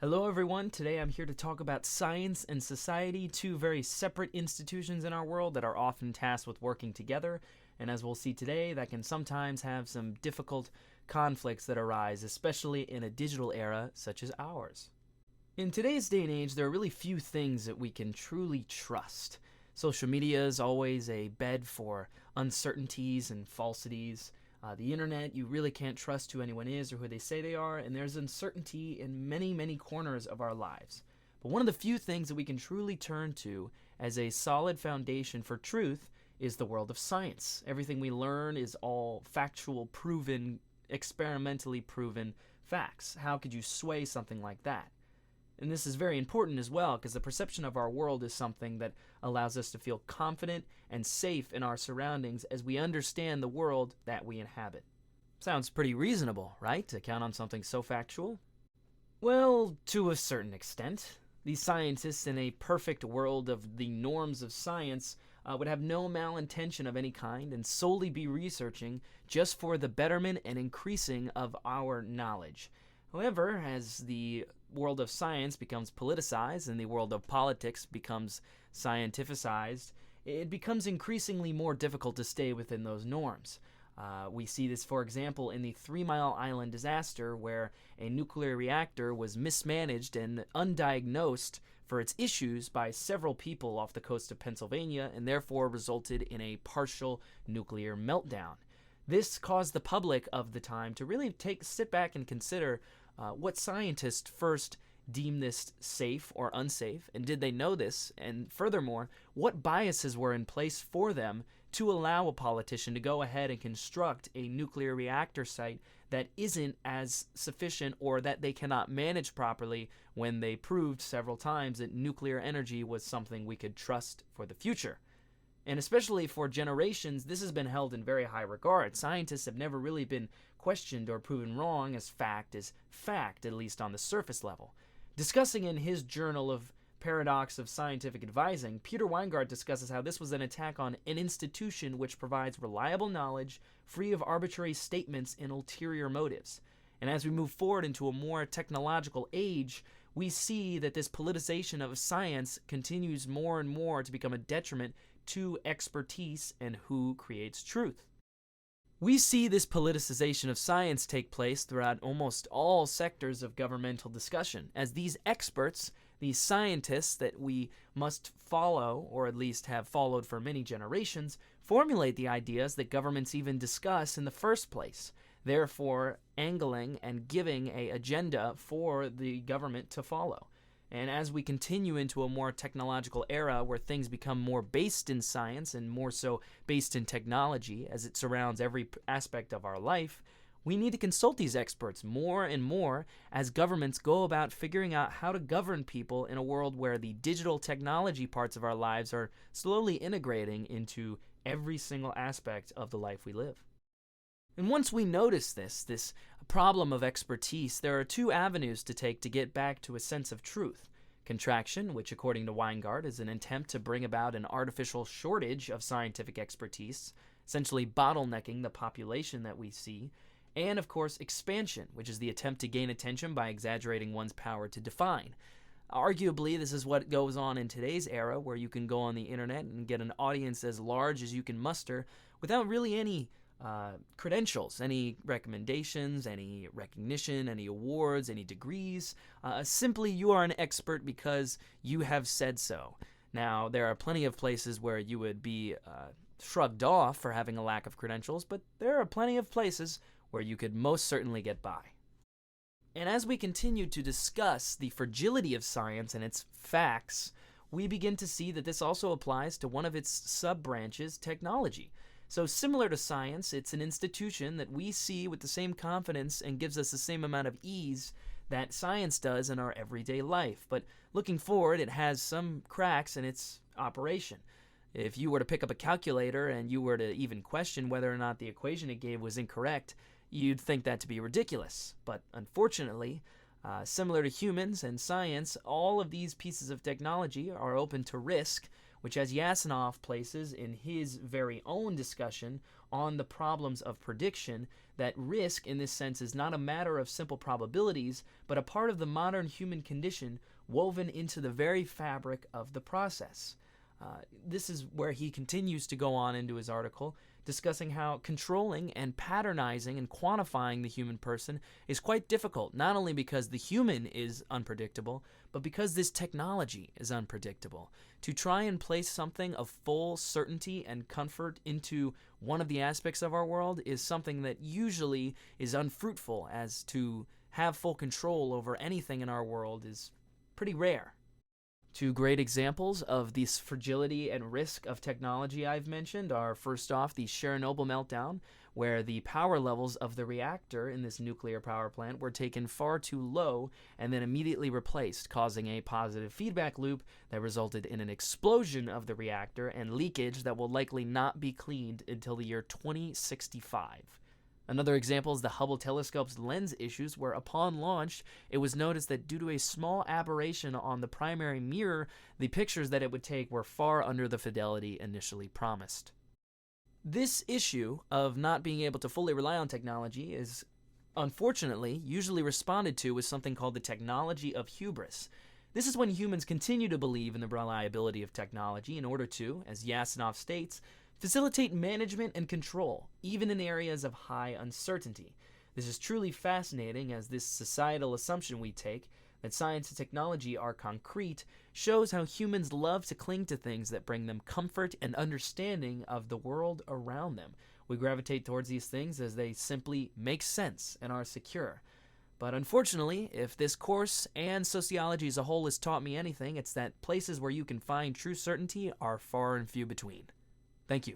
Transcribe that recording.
Hello everyone, today I'm here to talk about science and society, two very separate institutions in our world that are often tasked with working together, and as we'll see today, that can sometimes have some difficult conflicts that arise, especially in a digital era such as ours. In today's day and age, there are really few things that we can truly trust. Social media is always a bed for uncertainties and falsities. The internet, you really can't trust who anyone is or who they say they are, and there's uncertainty in many, many corners of our lives. But one of the few things that we can truly turn to as a solid foundation for truth is the world of science. Everything we learn is all factual, proven, experimentally proven facts. How could you sway something like that? And this is very important as well, because the perception of our world is something that allows us to feel confident and safe in our surroundings as we understand the world that we inhabit. Sounds pretty reasonable, right, to count on something so factual? Well, to a certain extent. These scientists in a perfect world of the norms of science would have no malintention of any kind and solely be researching just for the betterment and increasing of our knowledge. However, as the world of science becomes politicized and the world of politics becomes scientificized, it becomes increasingly more difficult to stay within those norms. We see this, for example, in the 3 Mile Island disaster, where a nuclear reactor was mismanaged and undiagnosed for its issues by several people off the coast of Pennsylvania, and therefore resulted in a partial nuclear meltdown. This caused the public of the time to really sit back and consider what scientists first deemed this safe or unsafe, and did they know this? And furthermore, what biases were in place for them to allow a politician to go ahead and construct a nuclear reactor site that isn't as sufficient, or that they cannot manage properly, when they proved several times that nuclear energy was something we could trust for the future. And especially for generations, this has been held in very high regard. Scientists have never really been questioned or proven wrong as fact, at least on the surface level. Discussing in his journal of Paradox of Scientific Advising, Peter Weingart discusses how this was an attack on an institution which provides reliable knowledge, free of arbitrary statements and ulterior motives. And as we move forward into a more technological age, we see that this politicization of science continues more and more to become a detriment to expertise and who creates truth. We see this politicization of science take place throughout almost all sectors of governmental discussion, as these experts, these scientists that we must follow, or at least have followed for many generations, formulate the ideas that governments even discuss in the first place, therefore angling and giving an agenda for the government to follow. And as we continue into a more technological era where things become more based in science and more so based in technology as it surrounds every aspect of our life, we need to consult these experts more and more as governments go about figuring out how to govern people in a world where the digital technology parts of our lives are slowly integrating into every single aspect of the life we live. And once we notice this problem of expertise, there are two avenues to take to get back to a sense of truth. Contraction, which according to Weingart is an attempt to bring about an artificial shortage of scientific expertise, essentially bottlenecking the population that we see. And of course, expansion, which is the attempt to gain attention by exaggerating one's power to define. Arguably, this is what goes on in today's era, where you can go on the internet and get an audience as large as you can muster without really any credentials, any recommendations, any recognition, any awards, any degrees. Simply, you are an expert because you have said so. Now, there are plenty of places where you would be shrugged off for having a lack of credentials, but there are plenty of places where you could most certainly get by. And as we continue to discuss the fragility of science and its facts, we begin to see that this also applies to one of its sub-branches, technology. So similar to science, it's an institution that we see with the same confidence and gives us the same amount of ease that science does in our everyday life. But looking forward, it has some cracks in its operation. If you were to pick up a calculator and you were to even question whether or not the equation it gave was incorrect, you'd think that to be ridiculous. But unfortunately, similar to humans and science, all of these pieces of technology are open to risk, which, as Yasinov places in his very own discussion on the problems of prediction, that risk in this sense is not a matter of simple probabilities, but a part of the modern human condition woven into the very fabric of the process. This is where he continues to go on into his article, discussing how controlling and patternizing and quantifying the human person is quite difficult, not only because the human is unpredictable, but because this technology is unpredictable. To try and place something of full certainty and comfort into one of the aspects of our world is something that usually is unfruitful, as to have full control over anything in our world is pretty rare. Two great examples of this fragility and risk of technology I've mentioned are, first off, the Chernobyl meltdown, where the power levels of the reactor in this nuclear power plant were taken far too low and then immediately replaced, causing a positive feedback loop that resulted in an explosion of the reactor and leakage that will likely not be cleaned until the year 2065. Another example is the Hubble telescope's lens issues, where upon launch, it was noticed that due to a small aberration on the primary mirror, the pictures that it would take were far under the fidelity initially promised. This issue of not being able to fully rely on technology is, unfortunately, usually responded to with something called the technology of hubris. This is when humans continue to believe in the reliability of technology in order to, as Yasinov states, facilitate management and control, even in areas of high uncertainty. This is truly fascinating, as this societal assumption we take, that science and technology are concrete, shows how humans love to cling to things that bring them comfort and understanding of the world around them. We gravitate towards these things as they simply make sense and are secure. But unfortunately, if this course and sociology as a whole has taught me anything, it's that places where you can find true certainty are far and few between. Thank you.